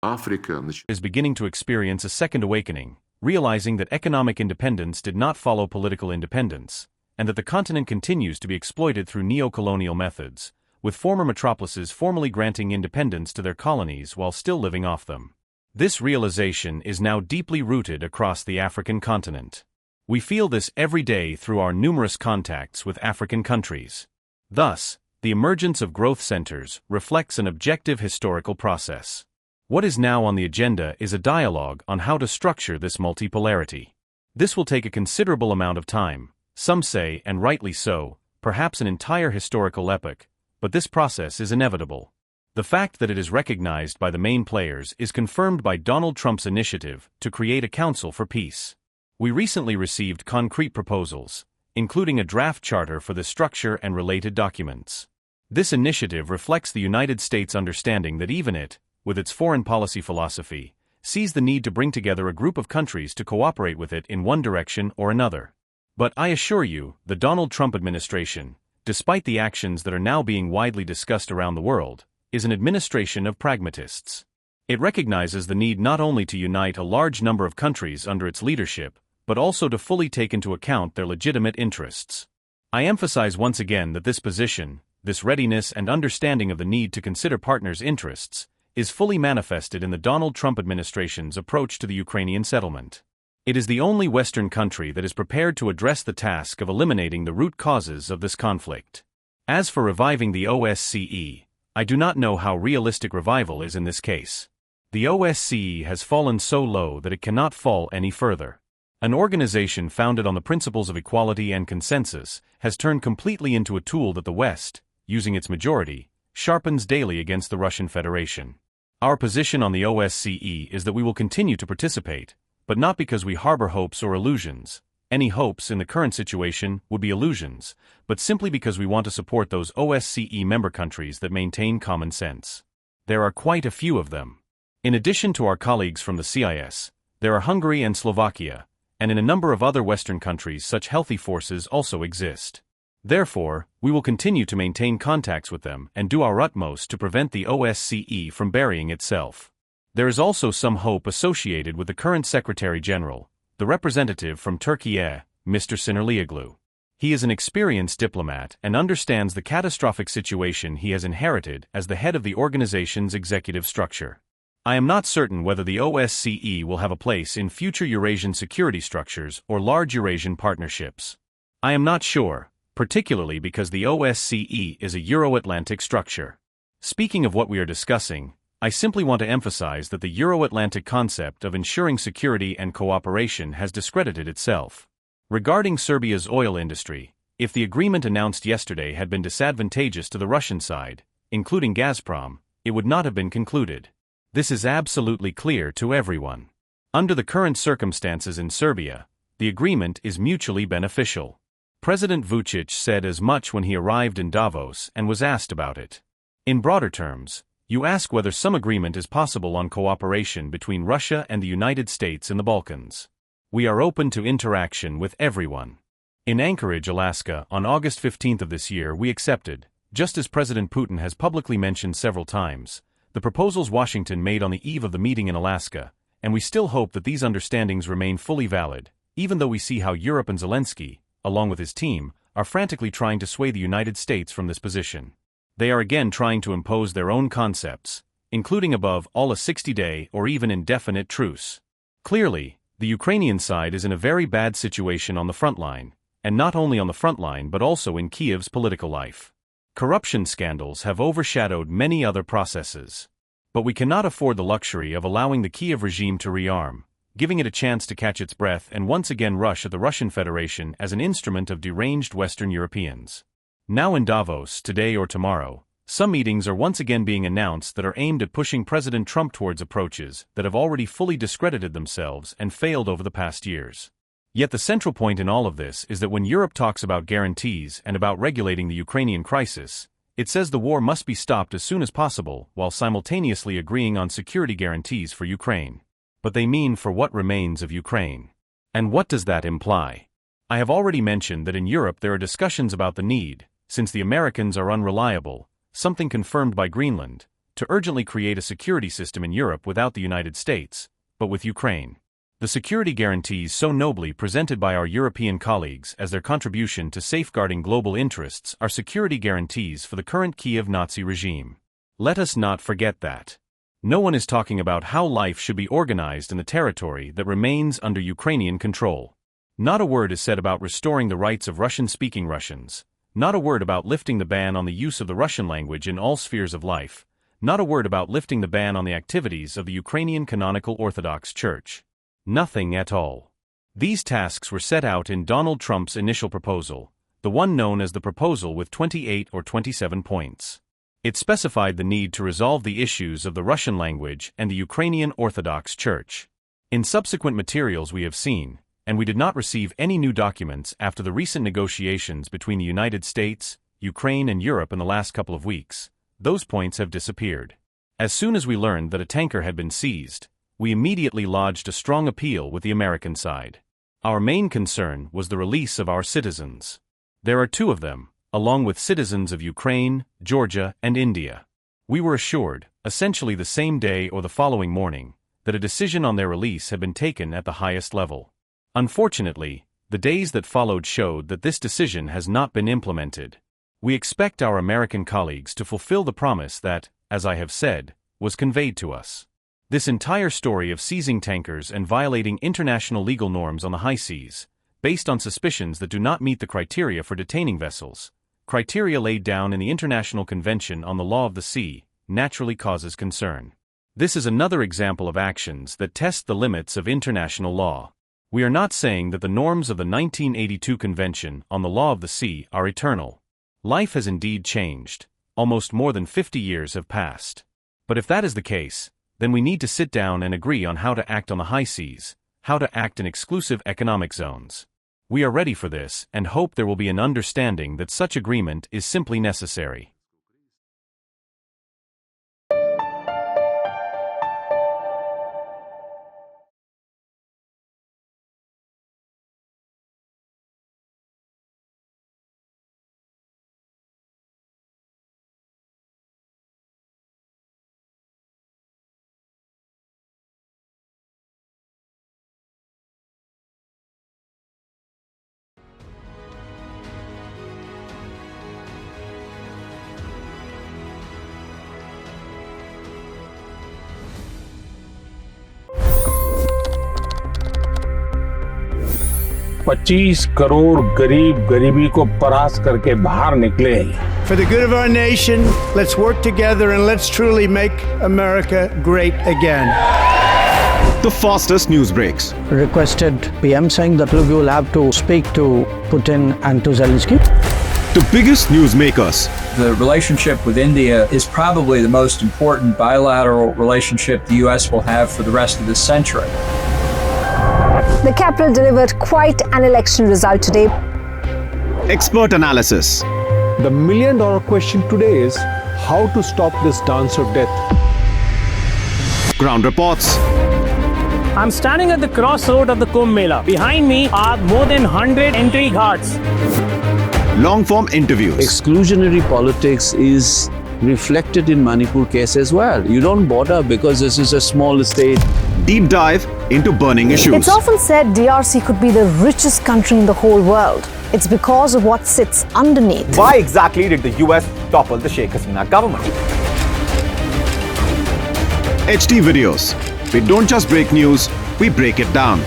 Africa is beginning to experience a second awakening, realizing that economic independence did not follow political independence, and that the continent continues to be exploited through neo-colonial methods, with former metropolises formally granting independence to their colonies while still living off them. This realization is now deeply rooted across the African continent. We feel this every day through our numerous contacts with African countries. Thus, the emergence of growth centers reflects an objective historical process. What is now on the agenda is a dialogue on how to structure this multipolarity. This will take a considerable amount of time, some say, and rightly so, perhaps an entire historical epoch, but this process is inevitable. The fact that it is recognized by the main players is confirmed by Donald Trump's initiative to create a Council for Peace. We recently received concrete proposals, including a draft charter for the structure and related documents. This initiative reflects the United States' understanding that even it, with its foreign policy philosophy, sees the need to bring together a group of countries to cooperate with it in one direction or another. But I assure you, the Donald Trump administration, despite the actions that are now being widely discussed around the world, is an administration of pragmatists. It recognizes the need not only to unite a large number of countries under its leadership, but also to fully take into account their legitimate interests. I emphasize once again that this position, this readiness and understanding of the need to consider partners' interests, is fully manifested in the Donald Trump administration's approach to the Ukrainian settlement. It is the only Western country that is prepared to address the task of eliminating the root causes of this conflict. As for reviving the OSCE, I do not know how realistic revival is in this case. The OSCE has fallen so low that it cannot fall any further. An organization founded on the principles of equality and consensus has turned completely into a tool that the West, using its majority, sharpens daily against the Russian Federation. Our position on the OSCE is that we will continue to participate, but not because we harbor hopes or illusions. Any hopes in the current situation would be illusions, but simply because we want to support those OSCE member countries that maintain common sense. There are quite a few of them. In addition to our colleagues from the CIS, there are Hungary and Slovakia, and in a number of other Western countries such healthy forces also exist. Therefore, we will continue to maintain contacts with them and do our utmost to prevent the OSCE from burying itself. There is also some hope associated with the current Secretary General, the representative from Turkey, Mr. Sinirlioglu. He is an experienced diplomat and understands the catastrophic situation he has inherited as the head of the organization's executive structure. I am not certain whether the OSCE will have a place in future Eurasian security structures or large Eurasian partnerships. I am not sure, particularly because the OSCE is a Euro-Atlantic structure. Speaking of what we are discussing, I simply want to emphasize that the Euro-Atlantic concept of ensuring security and cooperation has discredited itself. Regarding Serbia's oil industry, if the agreement announced yesterday had been disadvantageous to the Russian side, including Gazprom, it would not have been concluded. This is absolutely clear to everyone. Under the current circumstances in Serbia, the agreement is mutually beneficial. President Vučić said as much when he arrived in Davos and was asked about it. In broader terms, you ask whether some agreement is possible on cooperation between Russia and the United States in the Balkans. We are open to interaction with everyone. In Anchorage, Alaska, on August 15 of this year we accepted, just as President Putin has publicly mentioned several times, the proposals Washington made on the eve of the meeting in Alaska, and we still hope that these understandings remain fully valid, even though we see how Europe and Zelensky, along with his team, are frantically trying to sway the United States from this position. They are again trying to impose their own concepts, including above all a 60-day or even indefinite truce. Clearly, the Ukrainian side is in a very bad situation on the front line, and not only on the front line but also in Kiev's political life. Corruption scandals have overshadowed many other processes. But we cannot afford the luxury of allowing the Kiev regime to rearm, giving it a chance to catch its breath and once again rush at the Russian Federation as an instrument of deranged Western Europeans. Now in Davos, today or tomorrow, some meetings are once again being announced that are aimed at pushing President Trump towards approaches that have already fully discredited themselves and failed over the past years. Yet the central point in all of this is that when Europe talks about guarantees and about regulating the Ukrainian crisis, it says the war must be stopped as soon as possible while simultaneously agreeing on security guarantees for Ukraine. But they mean for what remains of Ukraine. And what does that imply? I have already mentioned that in Europe there are discussions about the need, since the Americans are unreliable, something confirmed by Greenland, to urgently create a security system in Europe without the United States, but with Ukraine. The security guarantees so nobly presented by our European colleagues as their contribution to safeguarding global interests are security guarantees for the current Kiev Nazi regime. Let us not forget that. No one is talking about how life should be organized in the territory that remains under Ukrainian control. Not a word is said about restoring the rights of Russian-speaking Russians. Not a word about lifting the ban on the use of the Russian language in all spheres of life. Not a word about lifting the ban on the activities of the Ukrainian Canonical Orthodox Church. Nothing at all. These tasks were set out in Donald Trump's initial proposal, the one known as the proposal with 28 or 27 points. It specified the need to resolve the issues of the Russian language and the Ukrainian Orthodox Church. In subsequent materials we have seen, and we did not receive any new documents after the recent negotiations between the United States, Ukraine and Europe in the last couple of weeks, those points have disappeared. As soon as we learned that a tanker had been seized, we immediately lodged a strong appeal with the American side. Our main concern was the release of our citizens. There are 2 of them, along with citizens of Ukraine, Georgia, and India. We were assured, essentially the same day or the following morning, that a decision on their release had been taken at the highest level. Unfortunately, the days that followed showed that this decision has not been implemented. We expect our American colleagues to fulfill the promise that, as I have said, was conveyed to us. This entire story of seizing tankers and violating international legal norms on the high seas, based on suspicions that do not meet the criteria for detaining vessels, criteria laid down in the International Convention on the Law of the Sea, naturally causes concern. This is another example of actions that test the limits of international law. We are not saying that the norms of the 1982 Convention on the Law of the Sea are eternal. Life has indeed changed. Almost more than 50 years have passed. But if that is the case, then we need to sit down and agree on how to act on the high seas, how to act in exclusive economic zones. We are ready for this and hope there will be an understanding that such agreement is simply necessary. $25 crore गरीब गरीबी को परास्त करके बाहर निकले। For the good of our nation, let's work together and let's truly make America great again. The fastest news breaks. Requested PM saying that look, you will have to speak to Putin and to Zelensky. The biggest newsmakers. The relationship with India is probably the most important bilateral relationship the US will have for the rest of this century. The capital delivered quite an election result today. Expert analysis. The million-dollar question today is how to stop this dance of death. Ground reports. I'm standing at the crossroad of the Kumbh Mela. Behind me are more than 100 entry ghats. Long-form interviews. Exclusionary politics is reflected in Manipur case as well. You don't bother because this is a small state. Deep dive into burning issues. It's often said DRC could be the richest country in the whole world. It's because of what sits underneath. Why exactly did the US topple the Sheikh Hasina government? HD videos. We don't just break news, we break it down.